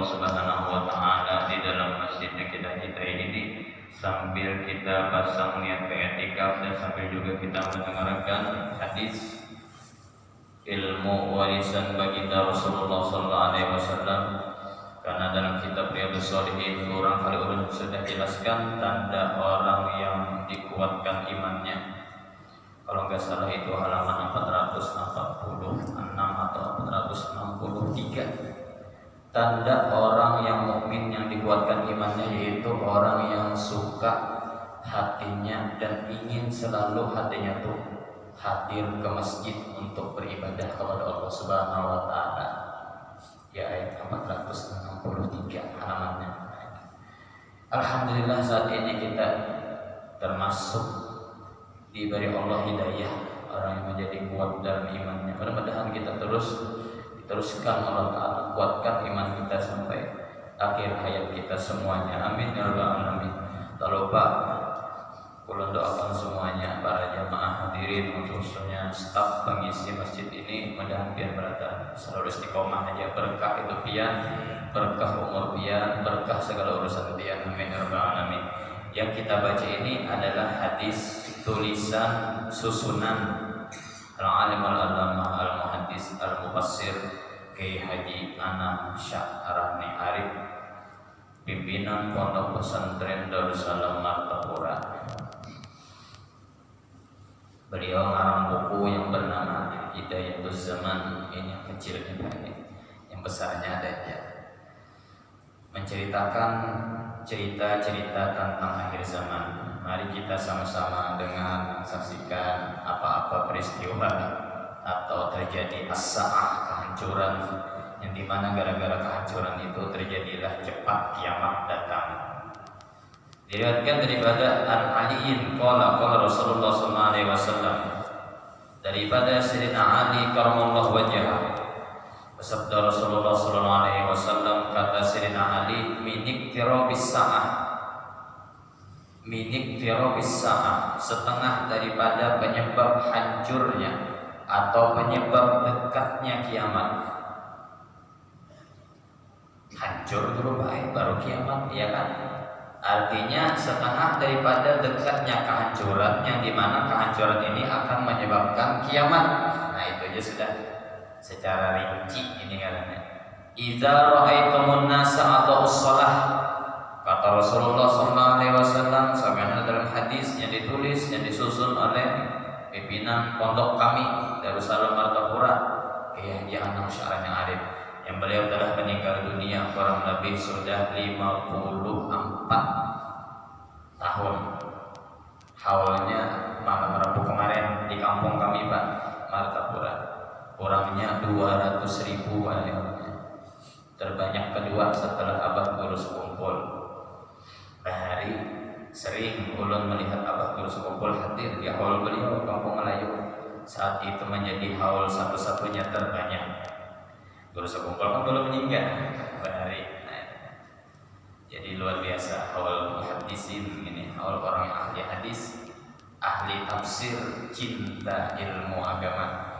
Allah Subhanahu wa taala di dalam masjidnya kita ini sambil kita pasang niat i'tikaf dan sambil juga kita mendengarkan hadis ilmu warisan baginda Rasulullah sallallahu alaihi wasallam. Karena dalam kitab Riyadhus Shalihin kurang kali ulun sudah jelaskan tanda orang yang dikuatkan imannya. Kalau nggak salah itu halaman 446 atau 463. Tanda orang yang mukmin yang dikuatkan imannya yaitu orang yang suka hatinya dan ingin selalu hatinya tuh hadir ke masjid untuk beribadah kepada Allah Subhanahu wa taala. Ya, ayat 463 halamannya. Alhamdulillah saat ini kita termasuk diberi Allah hidayah, orang yang menjadi kuat dalam imannya. Mudah-mudahan kita diteruskan Allah Ta'ala, kuatkan iman kita sampai akhir hayat kita semuanya. Amin ya rabbal alamin. Tak lupa kula doakan semuanya para jamaah hadirin, khususnya staf pengisi masjid ini, mudah-mudahan biar berada selalu istiqomah aja, berkah itu pian, berkah umur pian, berkah segala urusan pian. Amin ya rabbal alamin. Yang kita baca ini adalah hadis tulisan susunan al-alim al-allamah al-muhaddis al-mufassir Kiai Haji Anam Sya'rani Arif, pimpinan Pondok Pesantren Darussalam Martapura. Beliau ngarang buku yang bernama Hidayatuz Zaman. Ini yang kecilnya banyak, yang besarnya ada aja. Menceritakan cerita-cerita tentang akhir zaman. Mari kita sama-sama dengan saksikan apa-apa peristiwa atau terjadi as-sa'ah, kehancuran, yang dimana gara-gara kehancuran itu terjadilah cepat kiamat datang. Diriwayatkan daripada An-Aliin qala Rasulullah sallallahu alaihi wasallam, daripada Sayyidina Ali karamallahu wajhah, bersabda Rasulullah sallallahu alaihi wasallam, kata Sayyidina Ali, minik tirabis sa'ah, setengah daripada penyebab hancurnya atau penyebab dekatnya kiamat. Hancur dulu baik baru kiamat, ya kan? Artinya setengah daripada dekatnya kehancuran, yang dimana kehancuran ini akan menyebabkan kiamat. Nah itu aja sudah secara rinci ini katanya. Idza ra'aitumun nasa atau shalah, kata Rasulullah SAW, sebagaimana dalam hadis yang ditulis yang disusun oleh pimpinan pondok kami Darussalam Martapura, Kiai Haji Anam Sya'rani Arif, yang beliau telah meninggal dunia kurang lebih sudah 54 tahun. Haulnya malam Rabu kemarin di kampung kami Pak, Martapura, kurangnya 200.000 walinya, terbanyak kedua setelah Abah Guru Sekumpul. Bahari sering ulun melihat Abah Guru Sekumpul hadir di haul beliau Kampung Melayu. Saat itu menjadi haul satu-satunya terbanyak. Guru Sekumpul kan belum meninggal Bahari. Jadi luar biasa haul muhaddisin ini, haul orang yang ahli hadis, ahli tafsir, cinta ilmu agama.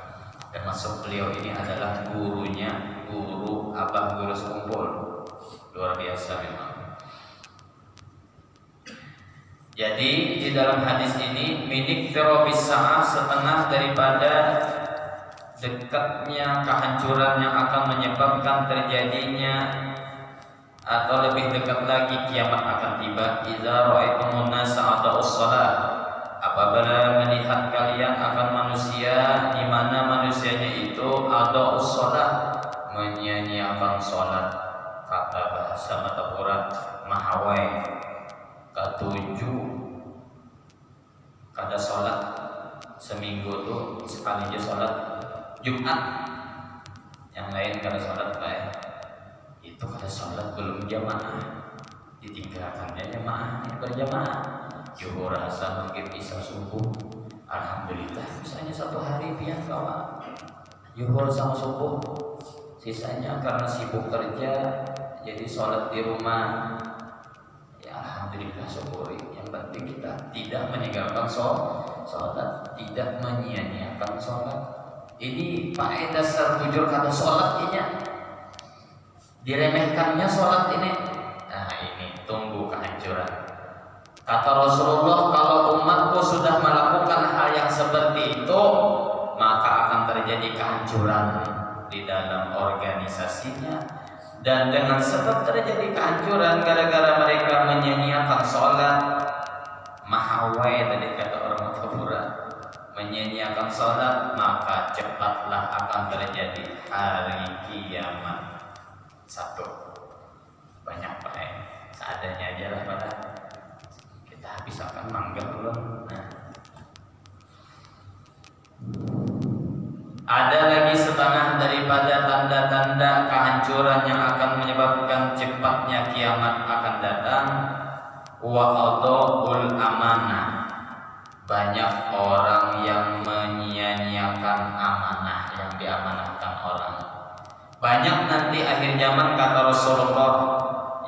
Termasuk beliau ini adalah gurunya guru Abah Guru Sekumpul. Luar biasa memang. Jadi di dalam hadis ini minik tirabis sa'ah, setengah daripada dekatnya kehancuran yang akan menyebabkan terjadinya atau lebih dekat lagi kiamat akan tiba. Idza ra'aitumun nasa atau shalah, apabila melihat kalian akan manusia di mana manusianya itu ada shalah, menyia-nyiakan salat. Kata bahasa Martapura mahawai, ketujuh kada salat seminggu tuh sekali aja salat Jumat, yang lain kada salat baik. Itu kada salat belum jamaah, ditinggalkannya jamaah yang berjamaah. Zuhur, asar, maghrib, isya, subuh. Alhamdulillah, misalnya satu hari pian kawan zuhur sama subuh, sisanya karena sibuk kerja jadi sholat di rumah. Ya alhamdulillah, syukuri. Yang penting kita tidak meninggalkan sholat, tidak menyia-nyiakan sholat. Ini faedah dasar bujur kata sholat ini. diremehkannya sholat ini. Nah ini tunggu kehancuran. Kata Rasulullah, kalau umatku sudah melakukan hal yang seperti itu, maka akan terjadi kehancuran di dalam organisasinya. Dan dengan sebab terjadi kehancuran gara-gara mereka menyanyiakan sholat, mahawai tadi kata orang Madura, menyanyiakan sholat, maka cepatlah akan terjadi hari kiamat. Satu, banyak baik, seadanya aja lah pada kita habis akan mangga belum. Nah, ada lagi setengah daripada tanda-tanda kehancuran yang akan menyebabkan cepatnya kiamat akan datang. Wa adhaul amanah, banyak orang yang menyia-nyiakan amanah yang diamanahkan orang. Banyak nanti akhir zaman kata Rasulullah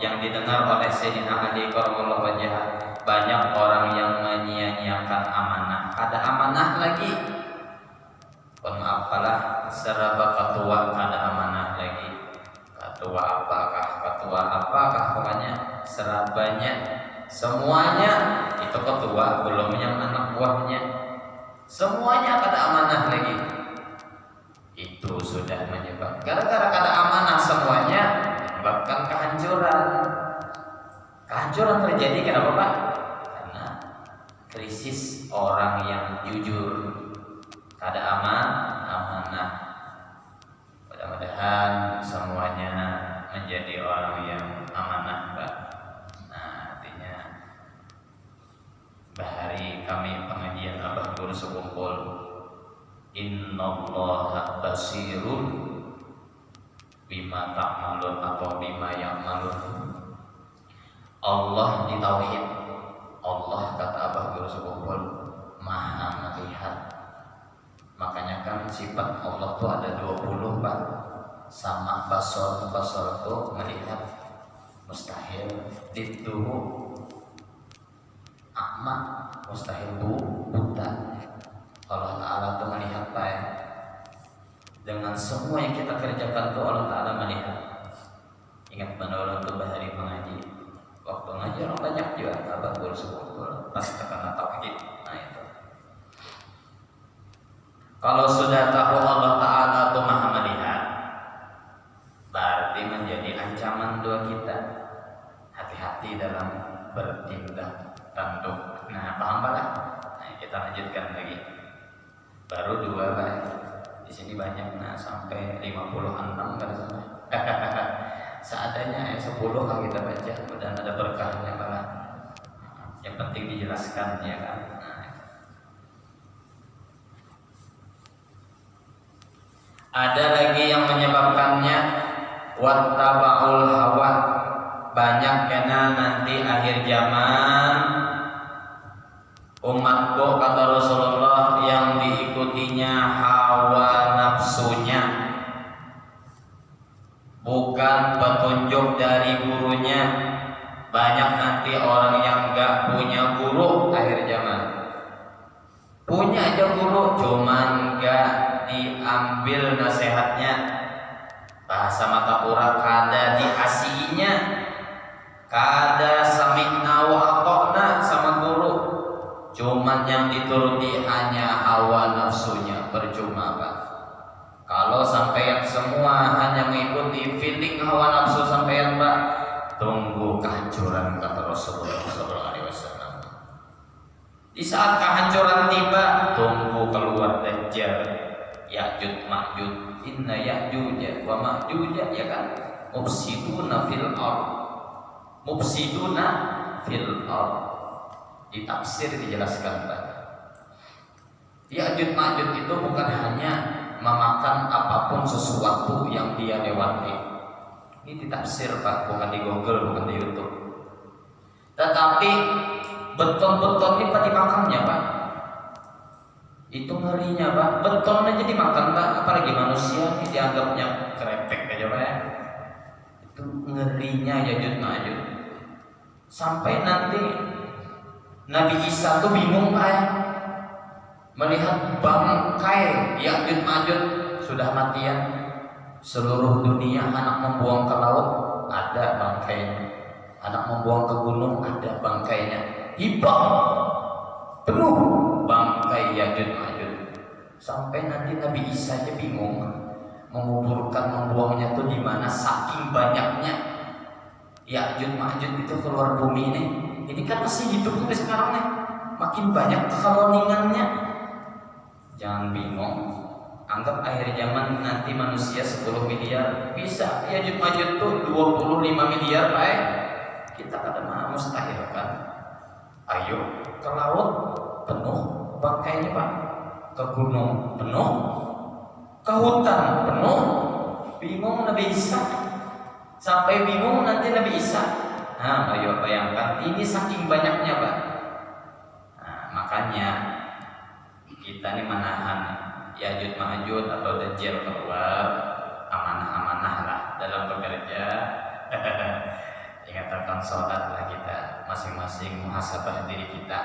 yang didengar oleh Sayyidina Ali karramallahu wajhah, banyak orang yang menyia-nyiakan amanah. Ada amanah lagi, apalah seraba ketua ada amanah lagi. Ketua apakah pokoknya serabanya semuanya itu ketua, belum yang anak buahnya, semuanya ada amanah lagi. Itu sudah menyebabkan, gara-gara ada amanah semuanya menyebabkan kehancuran. Kehancuran terjadi kenapa Pak? Karena krisis orang yang jujur, ada amanah. Mudah-mudahan semuanya menjadi orang yang amanah Pak. Nah artinya bahari kami pengajian Abah Guru sekumpul, innallaha basirun bima ta'malun atau bima ya'malun. Allah di tauhid, Allah kata Abah Guru sekumpul maha melihat. Makanya kan sifat Allah itu ada 20 Pak. Sama basor itu melihat, mustahil dituhu akma, mustahil buta. Allah Ta'ala itu melihat Pak. Dengan semua yang kita kerjakan itu Allah Ta'ala melihat. Ingat benar untuk bahari mengaji, waktu ngaji orang banyak juga Abah Guru sekumpul pas terkena tauhid. Nah itu kalau sudah tahu Allah Ta'ala itu maha melihat, berarti menjadi ancaman doa kita. Hati-hati dalam bertindak tanduk. Nah paham Pak? Nah kita lanjutkan lagi. Baru 2 Pak. Di sini banyak, nah sampai 56 kan sampai. Seadanya 10 kalau kita baca, mudah ada berkahnya Pak. Yang penting dijelaskan ya kan. Ada lagi yang menyebabkannya wattaba'ul hawa. Banyak karena nanti akhir zaman umatku kata Rasulullah yang diikutinya hawa nafsunya, bukan petunjuk dari gurunya. Banyak nanti orang yang gak punya guru akhir zaman, punya aja guru cuman gak diambil nasihatnya. Bahasa Matapura kada diasihinya, kada sami'na wa ata'na sama guru, cuman yang dituruti hanya hawa nafsunya. Percuma Pak. Kalau sampeyan semua hanya mengikuti feeling hawa nafsu sampeyan Pak, tunggu kehancuran kata Rasulullah SAW. Di saat kehancuran tiba, tunggu keluar Dajjal, Ya'juj Ma'juj, inna Ya'juj wa Ma'juj ya kan, mufsiduna fil ardh, mufsiduna fil ardh. Di tafsir dijelaskan Pak, Ya'juj Ma'juj itu bukan hanya memakan apapun sesuatu yang dia lewati. Ini di tafsir Pak, bukan di Google, bukan di YouTube. Tetapi beton-beton ini Pak dimakannya Pak. Itu ngerinya Pak, beton aja dimakan Pak, apalagi manusia ini dianggapnya krepek aja Pak ya. Itu ngerinya Ya'juj Ma'juj. Sampai nanti Nabi Isa tuh bingung Pak ya, melihat bangkai Ya'juj Ma'juj sudah matian. Seluruh dunia anak membuang ke laut ada bangkainya. Anak membuang ke gunung, ada bangkainya. Hibah penuh bangkai Ya'juj Ma'juj. Sampai nanti Nabi Isa aja bingung membuangnya tuh di mana, saking banyaknya Ya'juj Ma'juj itu keluar bumi ini. Ini kan masih hidup sampai sekarang nih, makin banyak kekaloningannya. Jangan bingung, anggap akhir zaman nanti manusia 10 miliar, bisa Ya'juj Ma'juj tuh 25 miliar baik. Kita kadang mustahil kan. Ayo ke laut penuh bangkainya Pak, ke gunung penuh, ke hutan penuh. Bingung Nabi Isa, sampai bingung nanti Nabi Isa. Nah, ayo bayangkan ini saking banyaknya Pak. Nah, makanya kita ini menahan Ya'juj Ma'juj atau Dajjal keluar, amanah-amanah lah dalam bekerja. Ingatkan sholatlah kita masing-masing, muhasabah diri kita.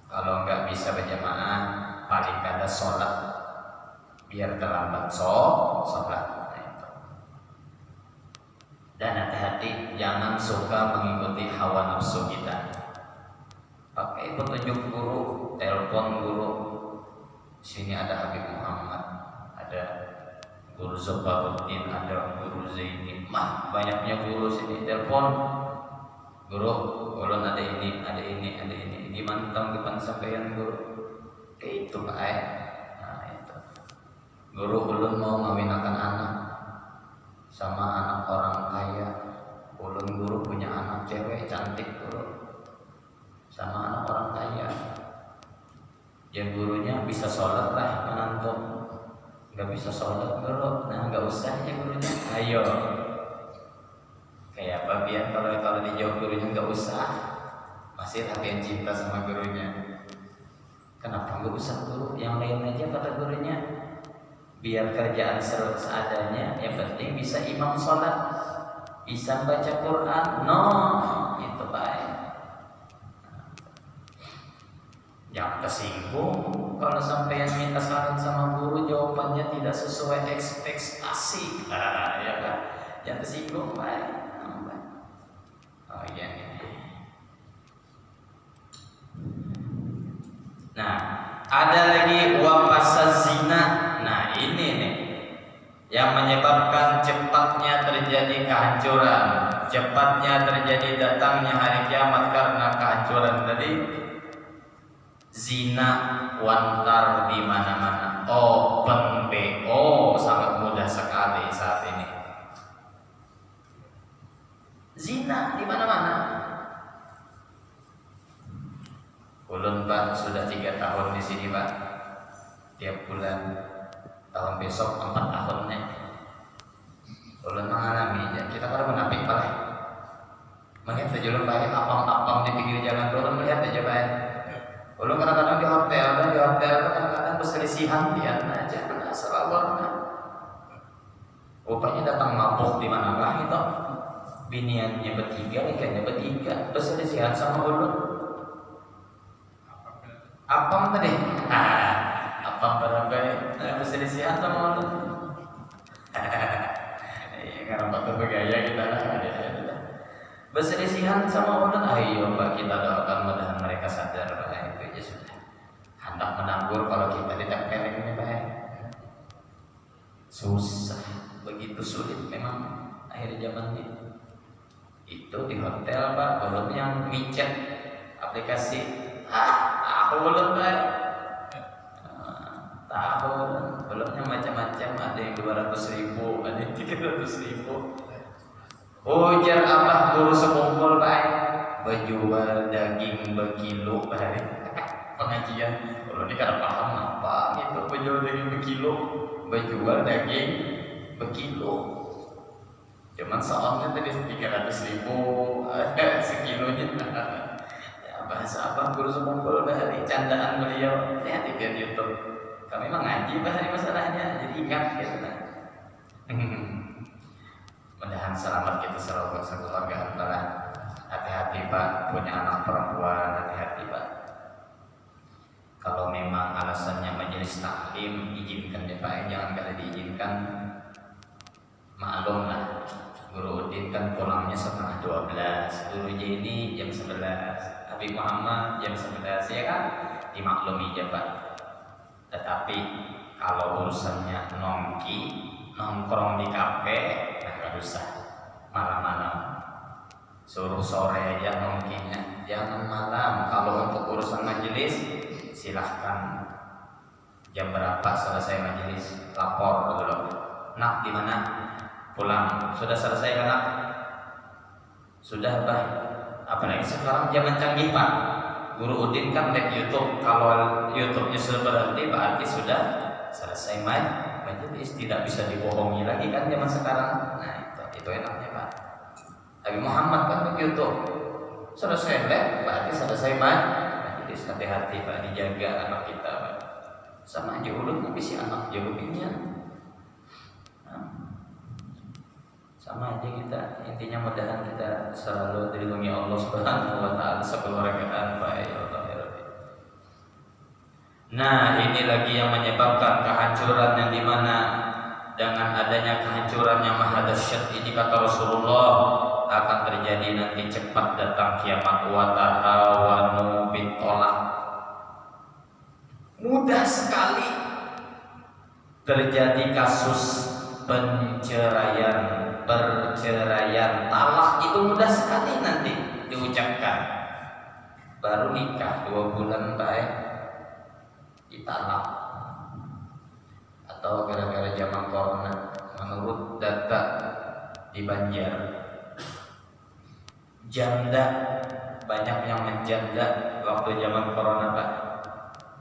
Kalau nggak bisa berjamaah, paling kada sholat, biar terlambat sholat. Dan hati-hati, jangan suka mengikuti hawa nafsu kita. Pakai petunjuk guru, telepon guru. Sini ada Habib Muhammad, ada Guru Zabaruddin, ada Guru Zaini, banyaknya guru sini. Telepon guru, ulun ada ini, gimana tanggapan sampeyan guru? Kayak itu Pak. Nah itu guru, ulun mau ngawinakan anak sama anak orang kaya. Ulun guru punya anak cewek cantik guru, sama anak orang kaya. Ya gurunya bisa sholat lah menantu, nggak bisa sholat guru, nah nggak usah ya gurunya. Ayo, kayak apa biar kalau dijawab gurunya nggak usah, masih latihan cinta sama gurunya. Kenapa nggak usah guru? Yang lain aja kata gurunya. Biar kerjaan seadanya, yang penting bisa imam sholat, bisa baca Quran. No, itu baik. Jangan tersinggung kalau sampai yang minta saran sama guru jawabannya tidak sesuai ekspektasi. Ya kan? Jangan tersinggung, baik. Oh iya nih. Nah, ada lagi wafasa zina. Nah, ini nih yang menyebabkan cepatnya terjadi kehancuran, cepatnya terjadi datangnya hari kiamat karena kehancuran tadi. Zina wantar di mana-mana, open BO sangat mudah sekali saat ini. Zina di mana-mana. Ulun Pak sudah 3 tahun di sini Pak. Tiap bulan, tahun besok 4 tahun nih. Ulun mengalami, ya kita pada menapik Pak. Melihat saja ulun Pak, apam-apam di pinggir jalan ulun melihat aja Pak. Ulun kadang-kadang di hotel kadang-kadang berselisihan dia aja, selalu. Rupanya datang mabuk di mana lah itu. Biniannya bertiga, ikannya bertiga, berselisihan sama ulun. Apam tadi? Apam berapa? Berselisihan sama ulun. Karena waktu bergaya kita lah. Berselisihan sama ulun. Ayo Pak, kita doakan mudah mereka sadar Pak. Itu aja sudah. Hendak menanggur kalau kita ditempelin ini Pak. Susah, begitu sulit memang akhir zaman ini. Itu di hotel Pak, belum yang micet aplikasi. Tahu belum Pak? Tahu belumnya macam-macam, ada yang 200.000, ada yang 300.000. Ujar abah guru sekumpul Pak, berjual daging berkilo hari pengajian. Kalau ini kada paham apa itu berjual daging berkilo, berjual daging berkilo. Cuman soalnya tadi 300.000 sekilonya. Ya bahasa abah guru sekumpul hari candaan beliau. Lihat di YouTube. Kami memang ngaji bahari masalahnya, jadi ingat gitu kan. Mudahan selamat kita selalu keluarga antara. Hati-hati Pak, punya anak perempuan, hati-hati Pak. Kalau memang alasannya majelis taklim, izinkan ya Pak, jangan kada diizinkan. Maklum lah, Guru Udin kan bangunnya setengah 12, Guru Jenny jam 11, Habib Muhammad jam 11, ya kan? Dimaklumi aja Pak. Tetapi kalau urusannya nongki, nongkrong di kafe, nah nggak usah malam-malam. Suruh sore aja nongkinya, jangan malam. Kalau untuk urusan majelis, silahkan jam berapa selesai majelis, lapor dulu. Nak di mana? Pulang. Sudah selesai kan nak? Sudah Pak. Apalagi sekarang zaman canggih Pak. Guru Udin kan live YouTube. Kalau YouTube-nya sudah berhenti, berarti sudah selesai majelis. Tidak bisa dibohongi lagi kan zaman sekarang. Nah itu enaknya Pak. Nabi Muhammad kan begitu, selesai berarti selesai majelis. Hati-hati Pak, dijaga anak kita Pak. Sama aja ulut tapi si anak jawabinnya sama aja kita. Intinya mudahan kita selalu dilindungi Allah Subhanahu wa Ta'ala sekeluargaan Pak. Ya Allah ya Rabbi. Nah ini lagi yang menyebabkan kehancuran yang dimana dengan adanya kehancuran yang maha dahsyat ini kata Rasulullah akan terjadi nanti cepat datang kiamat. Wa tahawanu bitolak, mudah sekali terjadi kasus perceraian, talak itu mudah sekali nanti diucapkan. Baru nikah 2 bulan baik ditalak, atau gara-gara zaman corona. Menurut data di Banjar, janda banyak yang menjanda waktu zaman corona Pak,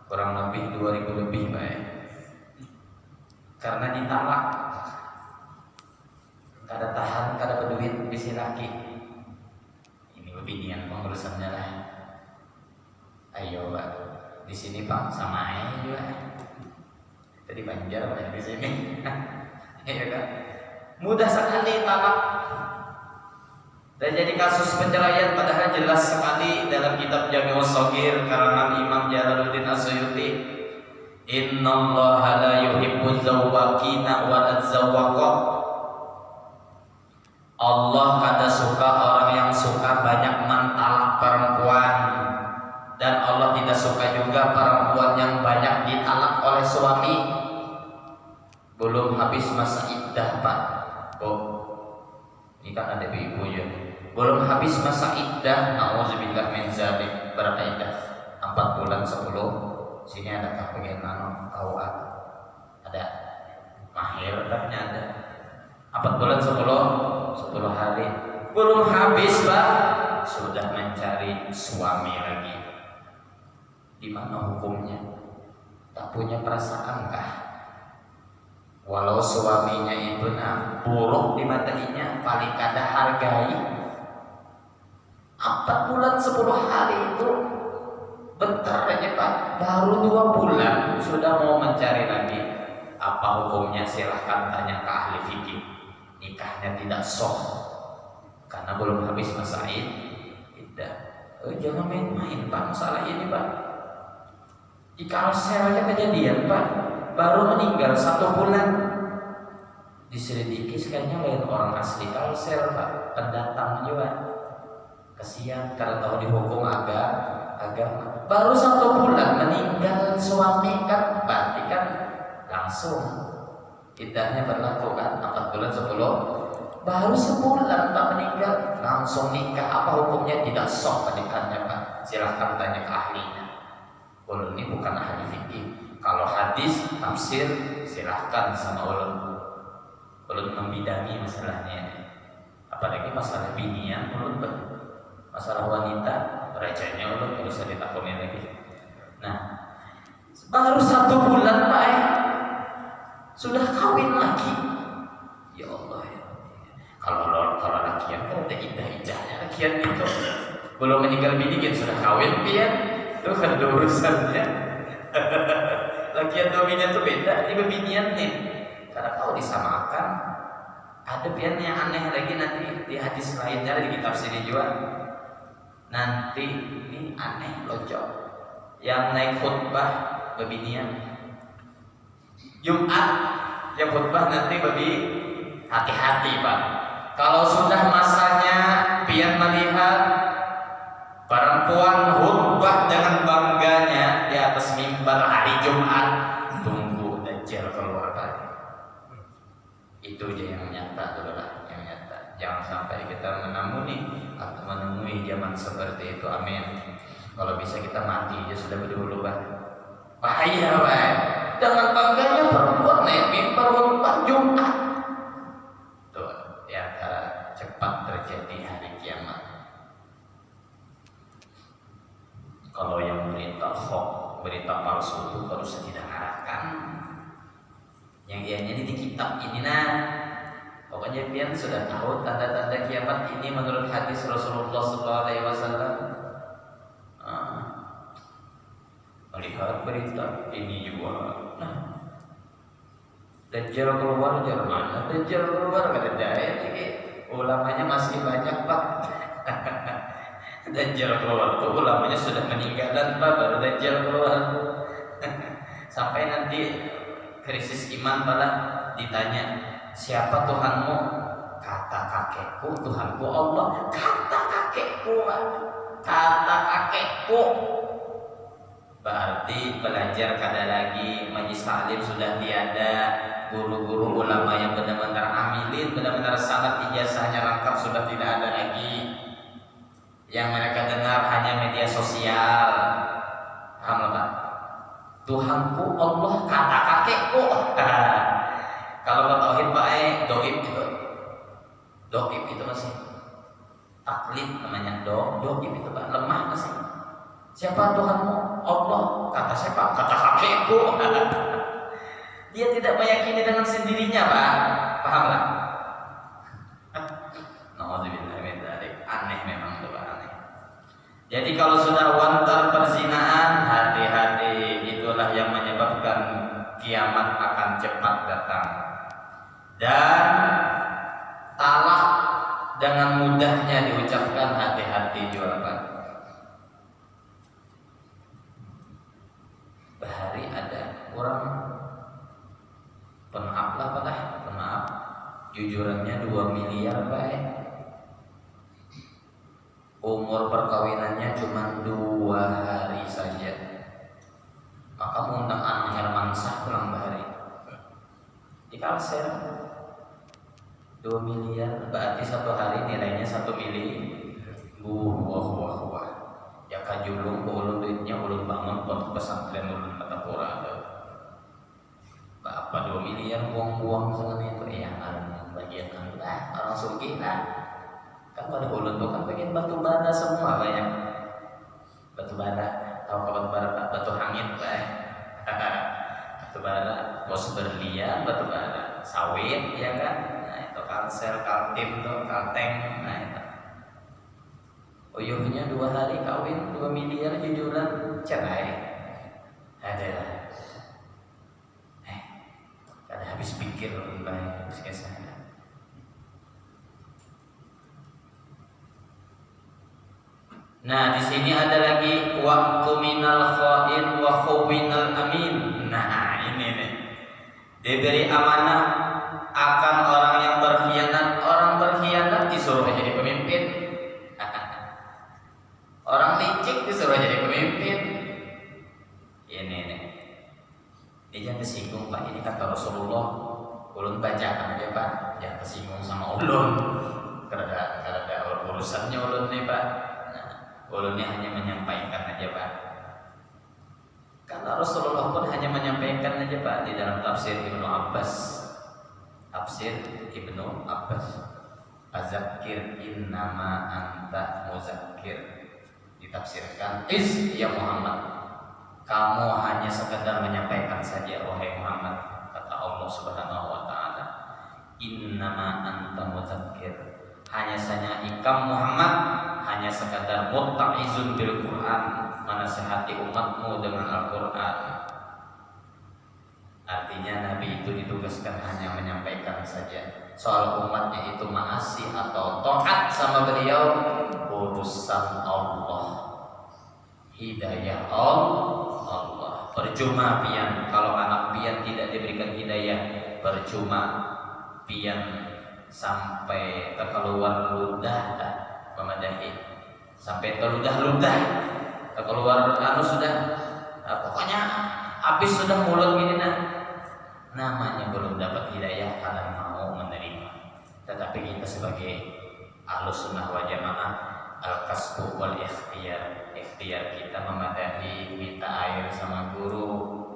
kurang lebih 2000 lebih Pak ya. Karena ditalak, kada tahan, kada berduit, bisi laki. Ini beginian pengurusannya lah. Ayo Pak, di sini Pak sama aja juga. Tadi Banjar Pak di sini. Ya kan? Mudah sekali talak. Dan jadi kasus perceraian padahal jelas sekali dalam kitab Jami'us Shaghir karangan Imam Jalaluddin As-Suyuti. Innallaha la yuhibbuz zawwaqina wa ladzawwaqah. Allah kada suka orang yang suka banyak mentalak perempuan, dan Allah tidak suka juga perempuan yang banyak ditalak oleh suami. Belum habis masa iddah Pak. Ini kan ada ibu ya. Belum habis masa iddah, nauzubillah min dzalik. Berapa iddah? 4 bulan 10. Sini ada bagian tahu ada mahir katanya ada. 4 bulan 10 hari. Belum habis Pak, sudah mencari suami lagi. Di mana hukumnya? Tak punya perasaan kah? Walau suaminya itu buruk di matanya, paling kada hargai. 4 bulan 10 hari itu bentar aja Pak, baru 2 bulan sudah mau mencari lagi. Apa hukumnya? Silahkan tanya ke ahli fikih. Nikahnya tidak sah karena belum habis masa iddah. Jangan main-main Pak masalah ini Pak. Di Kalsel aja kejadian Pak, baru meninggal 1 bulan. Diselidiki kayaknya lain orang asli Kalsel Pak, pendatang juga. Kesian karena tahu dihukum agama. Baru 1 bulan meninggal suami kan, berarti kan langsung iddahnya berlaku kan 4 bulan 10. Baru sebulan Pak meninggal langsung nikah. Apa hukumnya? Tidak sah pernikahannya Pak. Silahkan tanya ke ahlinya. Ulun ini bukan ahli fikih. Kalau hadis, tafsir, silahkan sama ulun. Ulun membidangi masalahnya. Apalagi masalah binian, ulun masalah wanita, recehnya ulun tidak usah ditakuni lagi. Nah, baru 1 bulan Pak sudah kawin lagi. Ya Allah ya. Kalau lakian kan ada iddah-iddahnya lakian itu. Belum meninggal bini kan sudah kawin pian. Itu kan urusannya. Lakian dominan itu beda, ini bebinian nih. Karena kalau disamakan, ada pian yang aneh lagi nanti di hadis lainnya di kitab sini juga. Nanti ini aneh locok. Yang naik khutbah bebinian. Jumat yang khutbah nanti babi hati-hati Pak. Kalau sudah masanya melihat perempuan khutbah dengan bangganya di atas mimbar hari Jumat, tunggu Dajjal keluar lagi. Itu aja yang nyata dulu lah, yang nyata. Jangan sampai kita menemui zaman seperti itu. Amin. Kalau bisa kita mati aja sudah berdulu bah. Bahaya bah. Dengan bangganya perempuan naik mimbar khutbah Jumat. Tuh, ya cepat terjadi hari kiamat. Kalau yang berita hoax, berita palsu itu harus tidak arahkan. Yang ianya di kitab ini pokoknya pian sudah tahu tanda-tanda kiamat ini menurut hadis Rasulullah SAW. Melihat berita ini juga. Dajjal keluar dari mana? Dajjal keluar kata daya. Ulamanya masih banyak pak. Dajjal keluar tuh ulamanya sudah meninggalan pak, baru Dajjal keluar. Sampai nanti krisis iman malah ditanya, siapa Tuhanmu? Kata kakekku, Tuhanku Allah. Kata kakekku. Berarti belajar kada lagi, majlis taklim sudah tiada, guru-guru ulama yang benar-benar amilin, benar-benar sangat ijazahnya lengkap sudah tidak ada lagi. Yang mereka dengar hanya media sosial. Paham Pak? Tuhanku Allah, kata kakekku. Kalau tauhid Pak doib itu. Doib itu masih taklid namanya, doib itu Pak, lemah masih. Siapa Tuhanmu? Allah. Kata siapa? Kata kakekku. Dia tidak meyakini dengan sendirinya Pak. Paham Pak? Aneh memang itu Pak, aneh. Jadi kalau sudah wantar perzinaan, hati-hati, itulah yang menyebabkan kiamat akan cepat datang. Dan talak dengan mudahnya diucapkan, hati-hati juga Pak. Bahari ada orang pemaaf lah Pak, pemaaf, jujurannya 2 miliar Pak. Umur perkawinannya cuma 2 hari saja. Maka mengundang anak Hermansah pulang bahari di Kalsel 2 miliar, berarti 1 hari nilainya 1 miliar. Wah. Ya kajulung ulun duitnya ulun bangun buat pesantren ulun Patapura. Bapak 2 miliar buang-buang dengan itu ya bagian orang sugih lah. Kan pada ulun tuh kan pengen batu bara semua banyak. Batu bara, tahu batu bara Pak? Batu hangit Pak. Batu bara, bos berlian, batu bara, sawit ya kan. Nah itu Kalsel, Kaltim tuh, Kalteng. Nah itu. Uyuhnya 2 hari kawin 2 miliar, jujuran cerai. Ada. Kada habis pikir lebih baik habis kesana. Nah, di sini ada lagi waktu minal khain wa khawinal amin. Nah, ini nih. Diberi amanah akan orang yang berkhianat. Orang berkhianat disuruh jadi pemimpin. Orang licik disuruh jadi pemimpin. Ini nih. Dia jangan tersinggung Pak. Ini kata Rasulullah. Ulun bacakan aja Pak. Jangan tersinggung sama ulun. Karena ada urusannya ulun nih Pak. Ulunnya hanya menyampaikan aja Pak. Karena Rasulullah pun hanya menyampaikan aja Pak di dalam tafsir Ibnu Abbas. Tafsir Ibnu Abbas. Azakir innama anta muzakkir. Ditafsirkan ya Muhammad, kamu hanya sekedar menyampaikan saja wahai Muhammad, kata Allah Subhanahu wa taala. Innama anta muzakkir. Hanya saja ikam Muhammad hanya sekadar mutta'izun bil Quran, menasihati umatmu dengan Al-Quran. Artinya Nabi itu ditugaskan hanya menyampaikan saja. Soal umatnya itu maasi atau taat sama beliau, urusan Allah. Hidayah Allah. Percuma pian kalau anak pian tidak diberikan hidayah, percuma pian sampai terkeluar ludah memadahi sampai terludah-ludah, keluar sudah, pokoknya habis sudah mulut gini namanya belum dapat hidayah karena mau menerima. Tetapi kita sebagai Ahlus Sunnah wal Jamaah, al-kasbu wal ikhtiar kita memadahi, minta air sama guru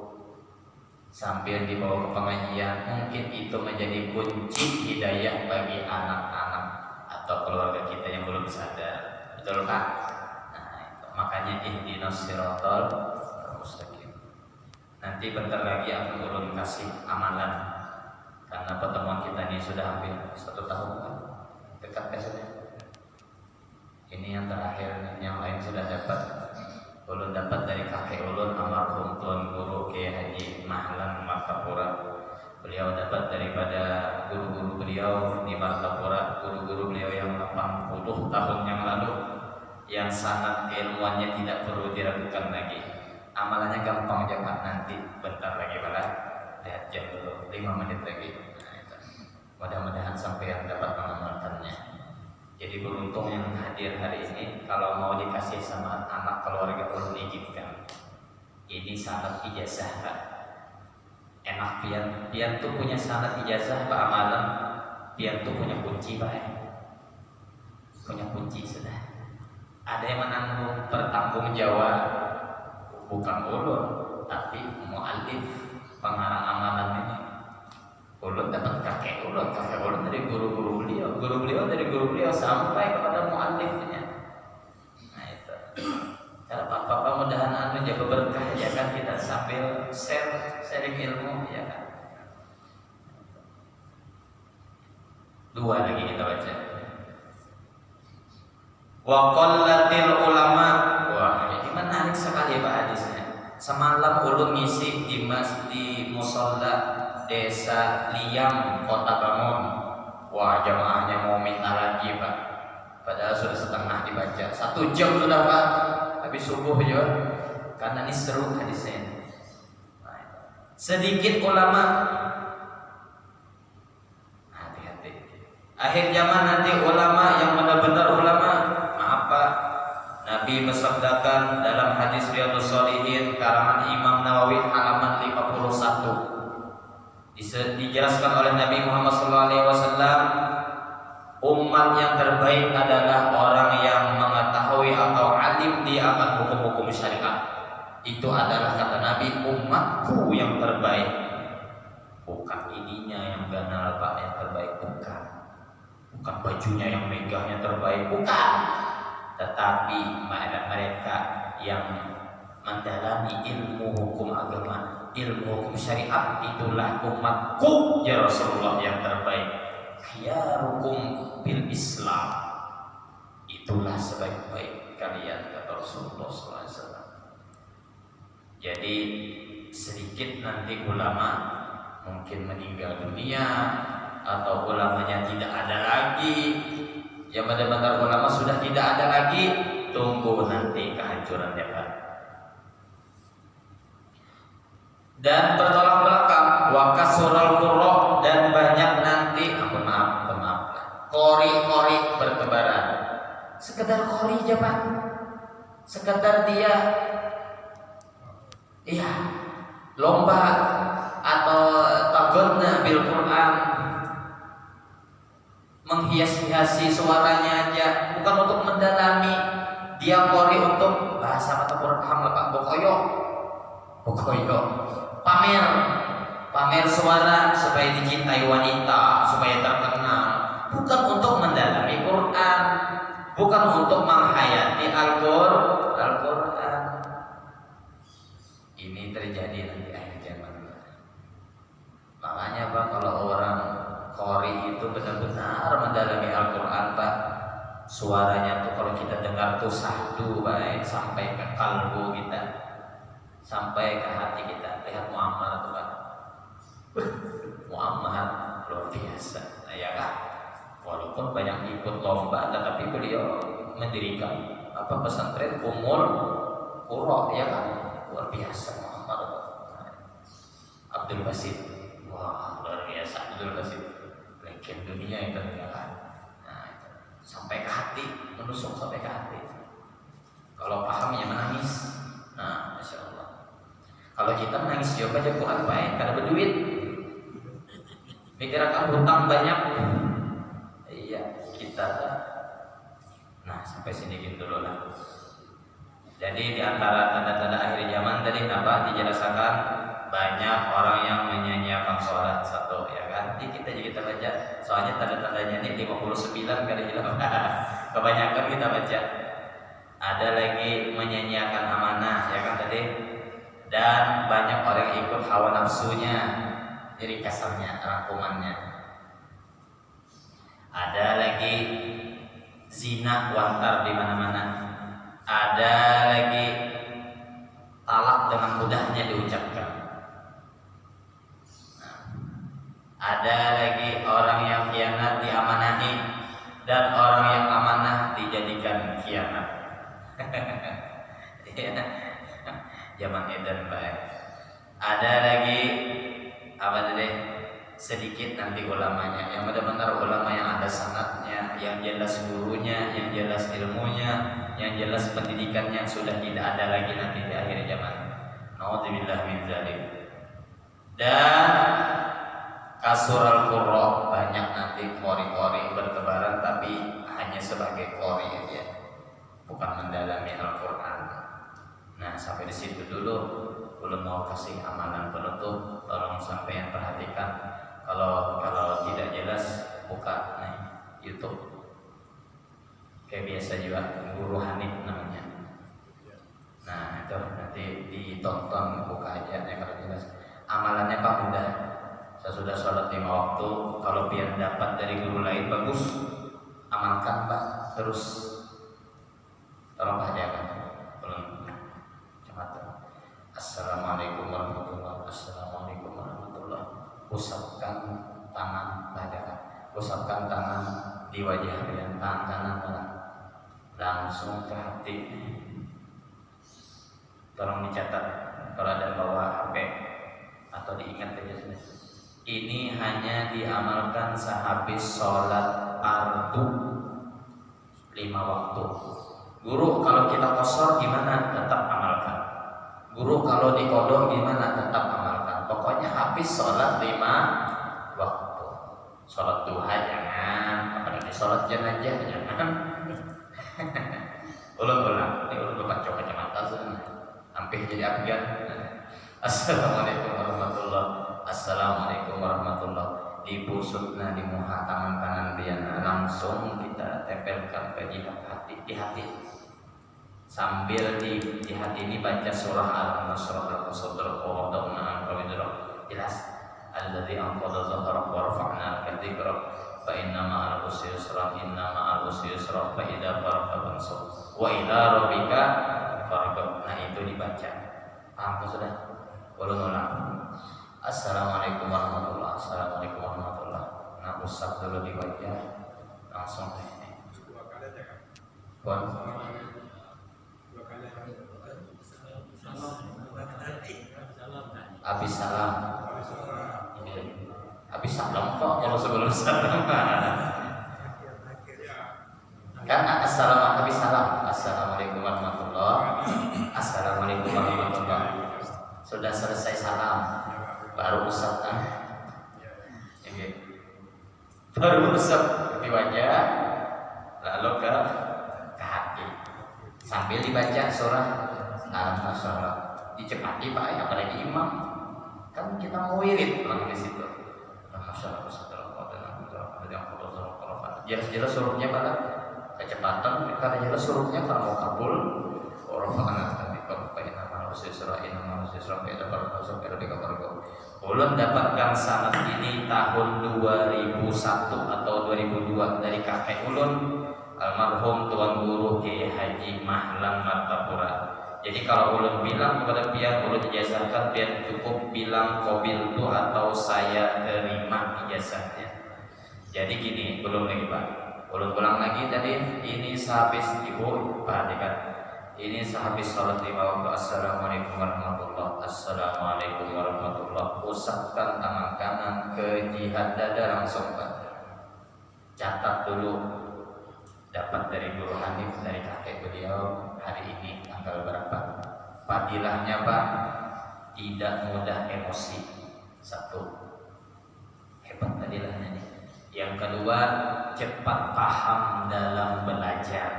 sambil dibawa ke pengajian, mungkin itu menjadi kunci hidayah bagi anak-anak atau keluarga kita yang belum sadar. Betul kan? Nah, itu. Makanya ihdinas siratal mustaqim. Nanti bentar lagi akan ulun kasih amalan, karena pertemuan kita ini sudah hampir 1 tahun kan? Dekat biasanya. Ini yang terakhir, yang lain sudah dapat. Ulun dapat dari kakek ulun almarhum Tuan Guru Kiai Haji Mahlan Martapura. Beliau dapat daripada guru-guru beliau di Martapura, guru-guru beliau yang 80 tahun yang lalu, yang sangat keilmuannya tidak perlu diragukan lagi. Amalannya gampang jangan nanti bentar lagi malah lihat jam dulu 5 menit lagi. Mudah-mudahan sampai yang dapat mengamalkannya. Jadi beruntung yang hadir hari ini. Kalau mau dikasih sama anak keluarga ulun izinkan. Ini sanad ijazah Pak. Enak pian tuh punya sanad ijazah Pak amalan. Pian tuh punya kunci Pak. Punya kunci sudah. Ada yang menanggung bertanggung jawab, bukan ulun, tapi mu'alif pengarang amalan ini. Ulun dapat kakek ulun dari guru beliau dari guru beliau sampai kepada mu'alifnya. Nah itu. Kalau Bapak mudahan jaga berkah ya kan, kita sambil sharing ilmu ya kan. 2 lagi kita baca. Wa qallatil ulama. Wah, ini menarik sekali Pak hadisnya. Semalam ulun ngisi di musalla Desa Liam, Kota Bangun. Wah, jamaahnya mau minta lagi Pak. Padahal sudah setengah dibaca. 1 jam sudah Pak. Habis subuh juga. Karena ini seru hadisnya. Sedikit ulama. Hati-hati. Akhir zaman nanti ulama yang benar-benar ulama. Maaf Pak. Nabi bersabdakan dalam hadis Riyadhus Shalihin karangan Imam Nawawi halaman 51. Dijelaskan oleh Nabi Muhammad SAW, umat yang terbaik adalah orang yang mengetahui atau alim dia akan hukum-hukum syariat. Itu adalah kata Nabi, umatku yang terbaik. Bukan ininya yang ganal Pak yang terbaik, bukan bajunya yang megahnya terbaik, bukan. Tetapi mereka yang mendalami ilmu hukum agama, ilmu hukum syariat, itulah umatku ya Rasulullah yang terbaik. Khiyarukum bil Islam, itulah sebaik-baik kalian kata Rasulullah SAW. Jadi sedikit nanti ulama mungkin meninggal dunia atau ulamanya tidak ada lagi. Yang benar-benar ulama sudah tidak ada lagi, tunggu nanti kehancurannya Pak. Dan bertolak belakang wa kasral qurra, dan banyak nanti maaf kori bertebaran. Sekedar kori aja Pak, sekedar dia lomba atau tagodna bil Quran, menghias-hiasi suaranya aja, bukan untuk mendalami. Dia kori untuk bahasa mata Quran Pak, bokoyo pamer suara supaya dicintai wanita, supaya terkenal, bukan untuk mendalami Quran, bukan untuk menghayati Al-Quran. Ini terjadi nanti akhir zaman. Makanya Pak, kalau orang qori itu benar-benar mendalami Al-Quran Pak, suaranya tuh kalau kita dengar tuh sahdu baik sampai ke kalbu kita, sampai ke hati kita. Lihat Muhammad tuh Pak, Muhammad luar biasa. Nah, ya kan, walaupun banyak ikut lomba, tetapi beliau mendirikan pesantren Ummul Qura, ya kan, luar biasa Muhammad. Abdul Basit, wah luar biasa Abdul Basit, legend dunia itu ya kan. Nah, sampai ke hati, menusuk sampai ke hati. Kalau paham ya menangis. Nah, Masya Allah. Kalau kita menangis jawab aja Quran baik, karena berduit. Mikir akan hutang banyak. Iya, kita. Nah, sampai sini gitu dulu lah. Jadi di antara tanda-tanda akhir zaman tadi apa dijelaskan, banyak orang yang menyanyiakan sholat satu, ya kan? Nanti kita baca. Soalnya tanda-tandanya ini 59 kali hilang. Kebanyakan kita baca. Ada lagi menyanyiakan amanah, ya kan tadi? Dan banyak orang yang ikut hawa nafsunya, jadi kasarnya, rangkumannya. Ada lagi zina wantar di mana-mana. Ada lagi talak dengan mudahnya diucapkan. Nah, ada lagi orang yang khianat diamanahi, dan orang yang amanah dijadikan khianat. Zaman edan baik. Ada lagi apa tadi? Sedikit nanti ulamanya, yang benar-benar ulama yang ada sanadnya, yang jelas gurunya, yang jelas ilmunya, yang jelas pendidikannya, sudah tidak ada lagi nanti di akhir zaman. Nauzubillah min dzalik. Dan kasurul qurra, banyak nanti qori-qori bertebaran tapi hanya sebagai qori aja, bukan mendalami Al-Qur'an. Nah, sampai di situ dulu. Belum mau kasih amalan penutup, tolong sampai yang perhatikan. Kalau tidak jelas buka nih YouTube. Kayak biasa juga Guru Hanif namanya. Nah, itu nanti ditonton, buka aja ya kalau jelas. Amalannya Pak mudah. Saya sudah sholat 5 waktu. Kalau biar dapat dari guru lain bagus, amalkan Pak terus. Tolong bahagiakan. Belum. Assalamualaikum warahmatullahi wabarakatuh. Assalamualaikum warahmatullahi wabarakatuh. Usapkan tangan, bacakan. Usapkan tangan di wajah kalian, tangan kanan langsung ke hati. Tolong dicatat kalau ada bawa HP atau diingat aja sudah. Ini hanya diamalkan sehabis sholat fardu 5 waktu. Guru, kalau kita qashar gimana? Tetap amalkan. Guru, kalau dikodok gimana? Tetap amalkan. Pokoknya habis sholat 5 waktu. Sholat duha jangan, apalagi sholat jenazah jangan. Ulang-ulang. Ini ulang bapak coba kacamata sana. Hampir jadi abgan. Assalamualaikum warahmatullahi wabarakatuh. Assalamualaikum warahmatullahi wabarakatuh. Dibusukna di muha tangan kanan biana, langsung kita tempelkan ke di hati. Sambil di hati ini baca surah Al-Nasr al-Qasr al-Qadamna al-Qawidra. Jelas alladzi anqadha dhahrak wa rafa'na al-kadhikra fa inna ma'al usri yusra, inna ma'al usri yusra, fa idza faragta fansab wa ila rabbika farghab. Nah, itu dibaca. Paham sudah? Ulang-ulang. Assalamualaikum warahmatullahi wabarakatuh. Assalamualaikum warahmatullahi wabarakatuh. Nah, usap dulu di wajah, langsung ini. Bon. Habis salam. Habis salam kok kalau sebelum salam. Kan habis salam. Assalamualaikum warahmatullahi wabarakatuh. Assalamualaikum warahmatullahi wabarakatuh. Sudah selesai salam, baru usap kan? Baru usap di wajah, lalu ke hati. Sambil dibaca surah Al-Nasr. Dicepati Pak, ya, apalagi imam. Kan kita mau wirid pulang di situ. Jelas-jelas hurufnya pada kecepatan, karena jelas hurufnya kalau mau kabul. Ulun dapatkan sanad ini tahun 2001 atau 2002 dari kakek ulun, almarhum Tuan Guru Kiai Haji Mahlan Martapura. Jadi kalau ulun bilang kepada pihak ulun ijazahkan, biar cukup bilang qabil tu atau saya terima ijazahnya. Jadi gini, belum lagi Pak. Ulun ulang lagi tadi, ini sehabis ibu perhatikan. Ini sehabis sholat 5 waktu. Assalamualaikum warahmatullahi wabarakatuh. Assalamualaikum warahmatullahi wabarakatuh. Usapkan tangan kanan ke jihad dada langsung Pak. Catat dulu. dapat dari Guru Hanif dari kakek beliau hari ini tanggal berapa. Fadilahnya Pak, tidak mudah emosi. Satu, hebat fadilahnya nih. Yang kedua, cepat paham dalam belajar.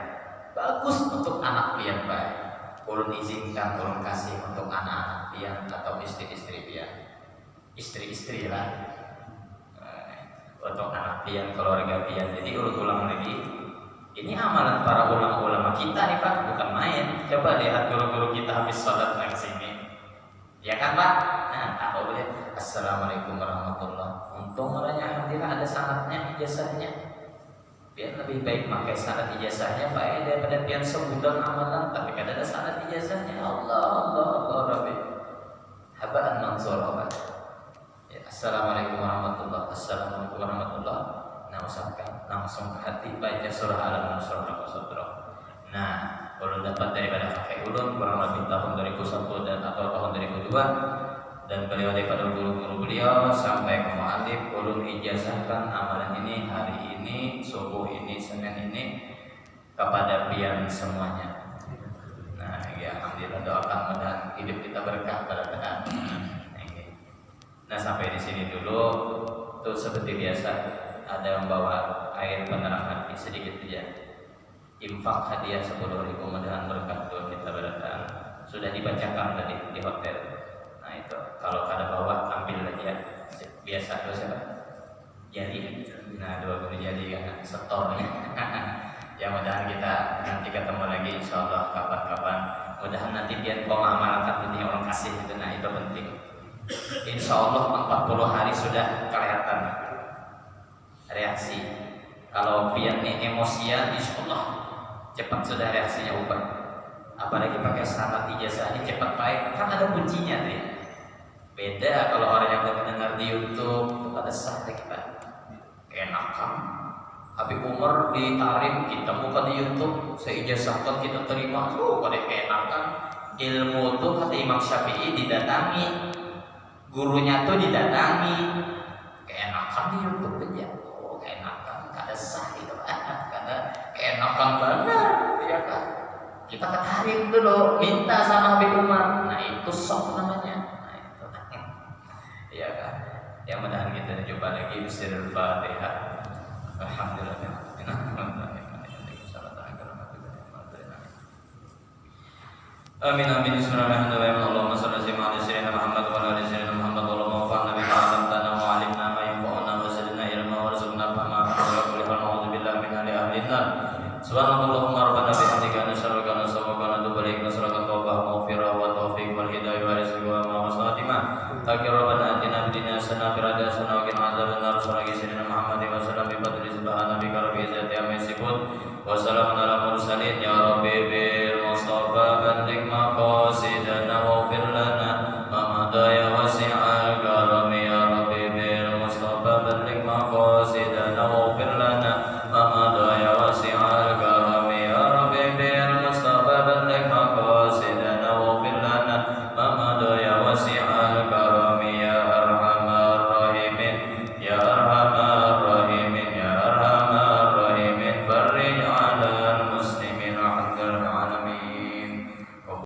Bagus untuk anak pian Pak. Ulun izinkan, ulun kasih untuk anak-anak pian atau istri-istri pian. Istri-istri lah. Untuk anak pian, keluarga pian. Jadi ulun ulang lagi. Ini amalan para ulama-ulama kita nih Pak, bukan main. Coba lihat guru-guru kita habis sholat ke sini. Ya kan Pak? Nah, tahu boleh. Assalamualaikum warahmatullahi. Untung orangnya alhamdulillah ada sanadnya, ijazahnya. Biar lebih baik pakai sanad ijazahnya Pak daripada pian sebulan amalan tapi kan ada sanad ijazahnya. Allah Rabbi. Habaan mansura Pak. Ya, assalamualaikum warahmatullahi. Assalamualaikum warahmatullahi. Nah, usahakan langsung ke hati baca surah Al-Nasr. Nah, ulun dapat daripada kakek ulun kurang lebih tahun 2001 dan atau tahun 2002 dan beliau daripada guru-guru beliau sampai ke mu'alif ulun ijazahkan amalan ini hari ini subuh ini Senin ini kepada pian semuanya. Nah, ya alhamdulillah, doakan mudah hidup kita berkah berkah. Nah, sampai di sini dulu. Tuh seperti biasa ada yang bawa air penerang hati sedikit saja. Infak hadiah 10.000, mudahan berkah doa kita berkah. Sudah dibacakan tadi di hotel. Nah itu kalau kada bawa ambil aja. Biasa itu siapa? Jadi, nah 20 jadi kan setornya. Ya mudahan kita nanti ketemu lagi insyaallah kapan-kapan. Mudahan nanti biar mengamalkan ini orang kasih itu, nah itu penting. Insyaallah 40 hari sudah kelihatan reaksi. Kalau pian nih emosian, insyaallah cepat sudah reaksinya ubah. Apalagi pakai sanad ijazah ini cepat baik, kan ada kuncinya nih. Beda kalau orang yang mendengar di YouTube pada saat kita enakan. Habib Umar ditarik, kita buka di YouTube, seijazahkan kita terima, pada enakan. Ilmu tuh kata Imam Syafi'i didatangi, gurunya tuh didatangi, keenakan di YouTube aja. Keenakan, kada sah itu karena keenakan banget, ya kan? Kita ketarik dulu, minta sama Habib Umar. Nah itu sok namanya. Nah itu, ya kan? Yang mudahan kita coba lagi Bismillahirrahmanirrahim. Alhamdulillah. Amin amin. Bismillahirrahmanirrahim. Allahumma shalli ala sayyidina Muhammad wa ala ali sayyidina Muhammad. Allahumma fa'alna bima 'allamtana wa 'allimna ma yanfa'una wa zidna ilma warzuqna fahma wa qul a'udzu billahi min ahli an-nar. Subhanallahumma rabbana bihamdika nasyhadu an la ilaha illa anta nastaghfiruka wa natubu ilaik.